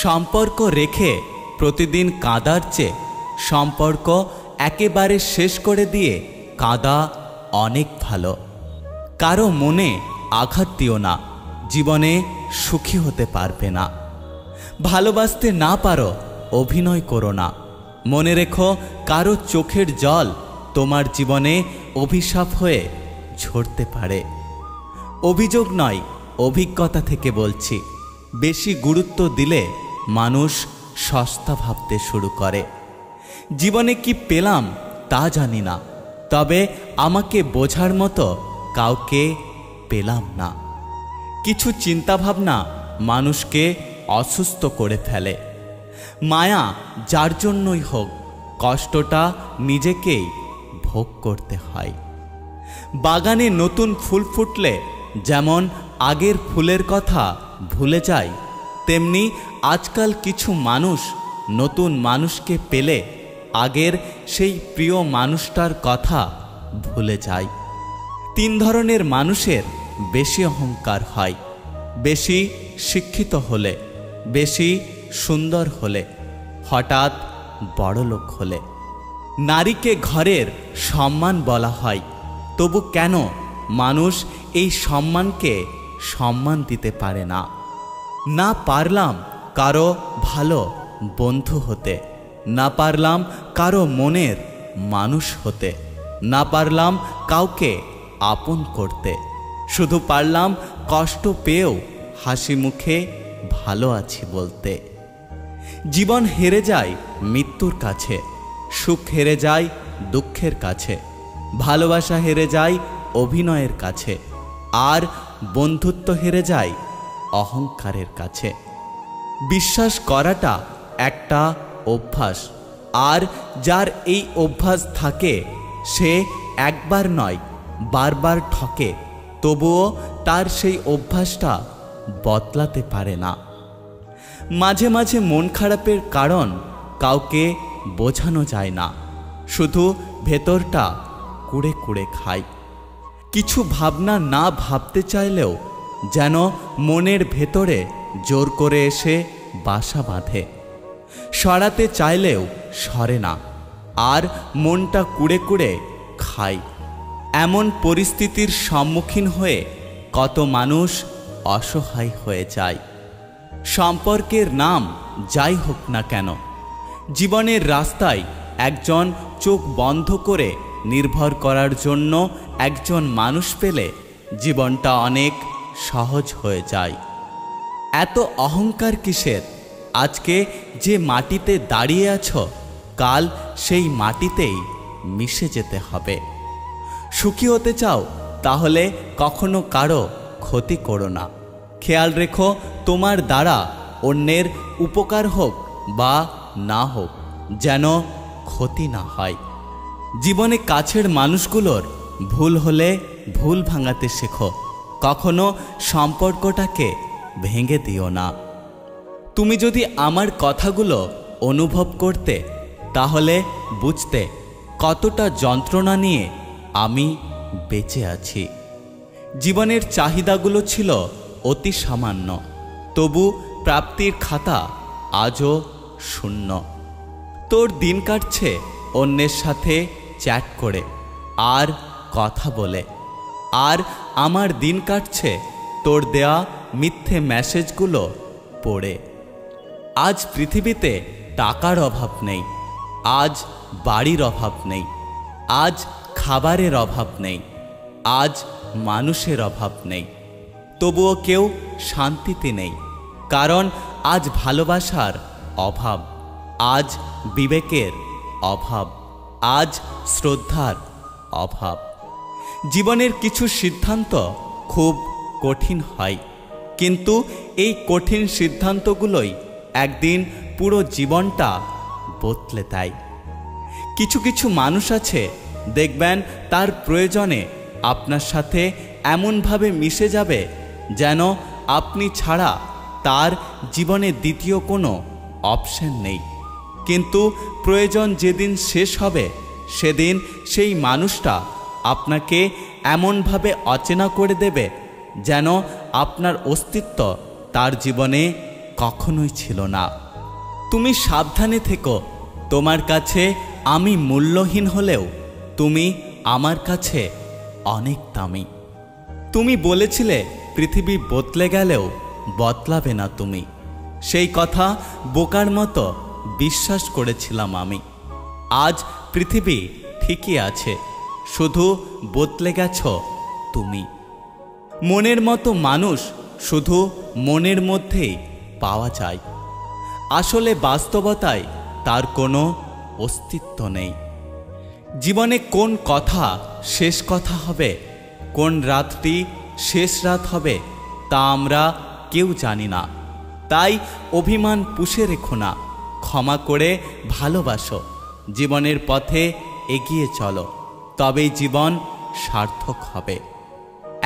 সম্পর্ক রেখে প্রতিদিন কাঁদার চেয়ে সম্পর্ক একেবারে শেষ করে দিয়ে কাঁদা অনেক ভালো। কারো মনে আঘাত দিও না, জীবনে সুখী হতে পারবে না। ভালোবাসতে না পারো, অভিনয় করো না। মনে রেখো, কারো চোখের জল তোমার জীবনে অভিশাপ হয়ে ঝরতে পারে। অভিযোগ নয়, অভিজ্ঞতা থেকে বলছি। বেশি গুরুত্ব দিলে মানুষ সস্তা ভাবতে শুরু করে। জীবনে কি পেলাম তা জানি না, তবে আমাকে বোঝার মতো কাউকে পেলাম না। কিছু চিন্তাভাবনা মানুষকে অসুস্থ করে ফেলে। মায়া যার জন্যই হোক, কষ্টটা নিজেকেই ভোগ করতে হয়। বাগানে নতুন ফুল ফুটলে যেমন আগের ফুলের কথা ভুলে যায়, তেমনি আজকাল কিছু মানুষ নতুন মানুষকে পেলে আগের সেই প্রিয় মানুষটার কথা ভুলে যায়। 3 ধরনের মানুষের বেশি অহংকার হয়: বেশি শিক্ষিত হলে, বেশি সুন্দর হলে, হঠাৎ বড়লোক হলে। নারীকে ঘরের সম্মান বলা হয়, তবু কেন মানুষ এই সম্মানকে সম্মান দিতে পারে না? না পারলাম কারো ভালো বন্ধু হতে, না পারলাম কারো মনের মানুষ হতে, না পারলাম কাউকে আপন করতে, শুধু পারলাম কষ্ট পেয়েও হাসি মুখে ভালো আছি বলতে। জীবন হেরে যায় মৃত্যুর কাছে, সুখ হেরে যায় দুঃখের কাছে, ভালোবাসা হেরে যায় অভিনয়ের কাছে, আর বন্ধুত্ব হেরে যায় অহংকারের কাছে। বিশ্বাস করাটা একটা অভ্যাস, আর যার এই অভ্যাস থাকে সে একবার নয় বারবার ঠকে, তবুও তার সেই অভ্যাসটা বদলাতে পারে না। মাঝে মাঝে মন খারাপের কারণ কাউকে বোঝানো যায় না, শুধু ভেতরটা কুড়ে কুড়ে খায়। কিছু ভাবনা না ভাবতে চাইলেও যেন মনের ভেতরে জোর করে এসে বাসা বাঁধে। সরাতে চাইলেও সরে না, আর মনটা কুড়ে কুড়ে খায়। এমন পরিস্থিতির সম্মুখীন হয়ে কত মানুষ অসহায় হয়ে যায়। সম্পর্কের নাম যাই হোক না কেন, জীবনের রাস্তায় একজন চোখ বন্ধ করে নির্ভর করার জন্য একজন মানুষ পেলে জীবনটা অনেক সহজ হয়ে যায়। এত অহংকার কিসের? আজকে যে মাটিতে দাঁড়িয়ে আছো, কাল সেই মাটিতেই মিশে যেতে হবে। সুখী হতে চাও? তাহলে কখনো কারো ক্ষতি করো না। খেয়াল রেখো, তোমার দ্বারা অন্যের উপকার হোক বা না হোক, যেন ক্ষতি না হয়। জীবনে কাছের মানুষগুলোর ভুল হলে ভুল ভাঙাতে শেখো, কখনো সম্পর্কটাকে ভেঙে দিও না। তুমি যদি আমার কথাগুলো অনুভব করতে, তাহলে বুঝতে কতটা যন্ত্রণা নিয়ে আমি বেঁচে আছি। জীবনের চাহিদাগুলো ছিল অতি সামান্য, তবু প্রাপ্তির খাতা আজও শূন্য। তোর দিন কাটছে অন্যের সাথে চ্যাট করে আর কথা বলে, আর আমার দিন কাটছে তোর দেয়া মিথ্যে মেসেজগুলো পড়ে। আজ পৃথিবীতে টাকার অভাব নেই, আজ বাড়ির অভাব নেই, আজ খাবারের অভাব নেই, আজ মানুষের অভাব নেই, তবুও কেউ শান্তিতে নেই। কারণ আজ ভালোবাসার অভাব, আজ বিবেকের অভাব, আজ শ্রদ্ধার অভাব। জীবনের কিছু সিদ্ধান্ত খুব কঠিন হয়, কিন্তু এই কঠিন সিদ্ধান্তগুলোই একদিন পুরো জীবনটা বদলে দেয়। কিছু কিছু মানুষ আছে, দেখবেন তার প্রয়োজনে আপনার সাথে এমনভাবে মিশে যাবে যেন আপনি ছাড়া তার জীবনে দ্বিতীয় কোনো অপশন নেই। কিন্তু প্রয়োজন যেদিন শেষ হবে, সেদিন সেই মানুষটা আপনাকে এমনভাবে অচেনা করে দেবে যেন আপনার অস্তিত্ব তার জীবনে কখনোই ছিল না। তুমি সাবধানে থেকো, তোমার কাছে আমি মূল্যহীন হলেও তুমি আমার কাছে অনেক দামি। তুমি বলেছিলে পৃথিবী বদলে গেলেও বদলাবে না তুমি। সেই কথা বোকার মতো বিশ্বাস করেছিলাম আমি। আজ পৃথিবী ঠিকই আছে, শুধু বদলে গেছ তুমি। মনের মতো মানুষ শুধু মনের মধ্যেই পাওয়া যায়, আসলে বাস্তবতায় তার কোনো অস্তিত্ব নেই। জীবনে কোন কথা শেষ কথা হবে, কোন রাতটি শেষ রাত হবে তা আমরা কেউ জানি না। তাই অভিমান পুষে রেখো না, ক্ষমা করে ভালোবাসো, জীবনের পথে এগিয়ে চলো, তবেই জীবন সার্থক হবে।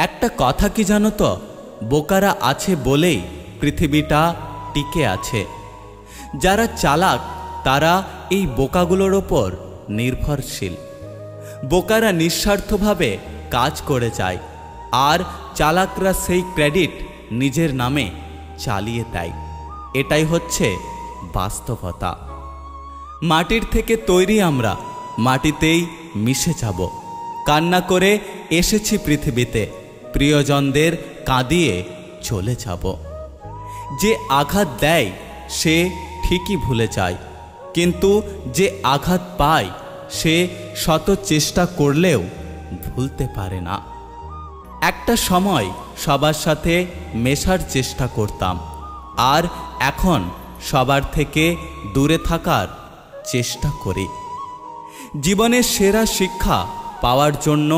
একটা কথা কি জানো তো, বোকারা আছে বলেই পৃথিবীটা টিকে আছে। যারা চালাক তারা এই বোকাগুলোর ওপর নির্ভরশীল। বোকারা নিঃস্বার্থভাবে কাজ করে যায়, আর চালাকরা সেই ক্রেডিট নিজের নামে চালিয়ে দেয়। এটাই হচ্ছে বাস্তবতা। মাটির থেকে তৈরি আমরা, মাটিতেই মিশে যাব। কান্না করে এসেছি পৃথিবীতে, প্রিয়জনদের কাঁদিয়ে চলে যাব। যে আঘাত দেয় সে ঠিকই ভুলে যায়, কিন্তু যে আঘাত পায় সে শত চেষ্টা করলেও ভুলতে পারে না। একটা সময় সবার সাথে মেশার চেষ্টা করতাম, আর এখন সবার থেকে দূরে থাকার চেষ্টা করি। জীবনের সেরা শিক্ষা পাওয়ার জন্য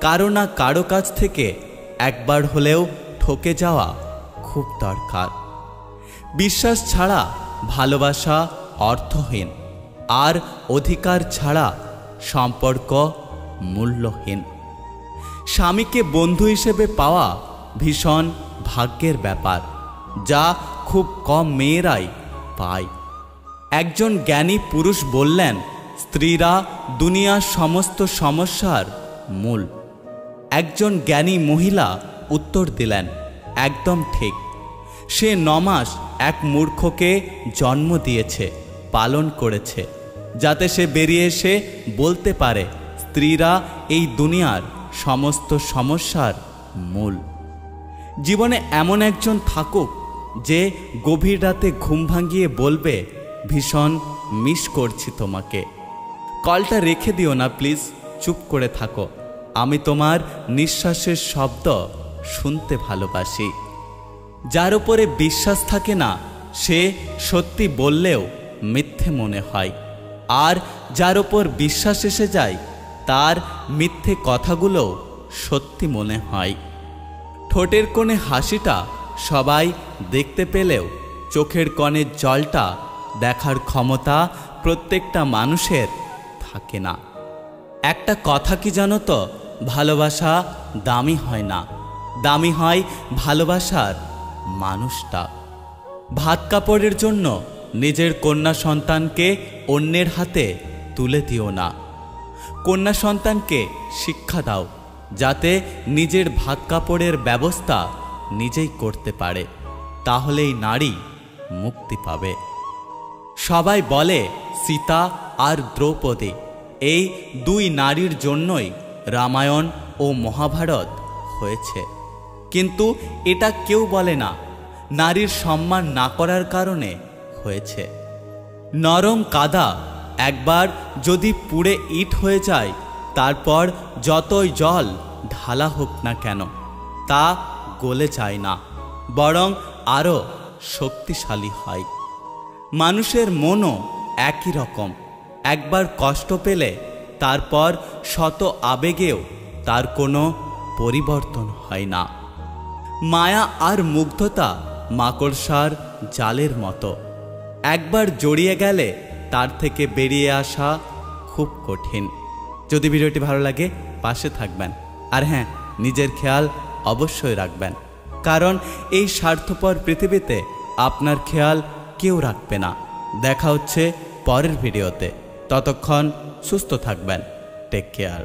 কারো না কারো কাছ থেকে একবার হলেও ঠকে যাওয়া খুব দরকার। বিশ্বাস ছাড়া ভালোবাসা অর্থহীন, আর অধিকার ছাড়া সম্পর্ক মূল্যহীন। স্বামীকে বন্ধু হিসেবে পাওয়া ভীষণ ভাগ্যের ব্যাপার, যা খুব কম মেয়েরাই পায়। একজন জ্ঞানী পুরুষ বললেন, স্ত্রীরা দুনিয়ার সমস্ত সমস্যার মূল। একজন জ্ঞানী মহিলা উত্তর দিলেন, একদম ঠিক। সে 9 মাস এক মূর্খকে জন্ম দিয়েছে, পালন করেছে, যাতে সে বেরিয়ে এসে বলতে পারে স্ত্রীরা এই দুনিয়ার সমস্ত সমস্যার মূল। জীবনে এমন একজন থাকুক যে গভীর রাতে ঘুম ভাঙিয়ে বলবে, ভীষণ মিস করছি তোমাকে। কলটা রেখে দিও না প্লিজ, চুপ করে থাকো, আমি তোমার নিঃশ্বাসের শব্দ শুনতে ভালোবাসি। যার উপরে বিশ্বাস থাকে না সে সত্যি বললেও মিথ্যে মনে হয়, আর যার উপর বিশ্বাস এসে যায় তার মিথ্যে কথাগুলো সত্যি মনে হয়। ঠোঁটের কোণে হাসিটা সবাই দেখতে পেলেও চোখের কোণের জলটা দেখার ক্ষমতা প্রত্যেকটা মানুষের থাকে না। একটা কথা কি জানো তো, ভালোবাসা দামি হয় না, দামি হয় ভালোবাসার মানুষটা। ভাত কাপড়ের জন্য নিজের কন্যা সন্তানকে অন্যের হাতে তুলে দিও না। কন্যা সন্তানকে শিক্ষা দাও, যাতে নিজের ভাত কাপড়ের ব্যবস্থা নিজেই করতে পারে, তাহলেই নারী মুক্তি পাবে। সবাই বলে সীতা আর দ্রৌপদী, এই 2 নারীর জন্যই রামায়ণ ও মহাভারত হয়েছে। কিন্তু এটা কেউ বলে না নারীর সম্মান না করার কারণে হয়েছে। নরম কাদা একবার যদি পুড়ে ইট হয়ে যায়, তারপর যতই জল ঢালা হোক না কেন তা গলে যায় না, বরং আরও শক্তিশালী হয়। মানুষের মনও একই রকম, একবার কষ্ট পেলে তারপর শত আবেগেও তার কোনো পরিবর্তন হয় না। মায়া আর মুগ্ধতা মাকড়সার জালের মতো, একবার জড়িয়ে গেলে তার থেকে বেরিয়ে আসা খুব কঠিন। যদি ভিডিওটি ভালো লাগে পাশে থাকবেন, আর হ্যাঁ, নিজের খেয়াল অবশ্যই রাখবেন, কারণ এই স্বার্থপর পৃথিবীতে আপনার খেয়াল কেউ রাখবে না। দেখা হচ্ছে পরের ভিডিওতে, ততক্ষণ সুস্থ থাকবেন। Take care.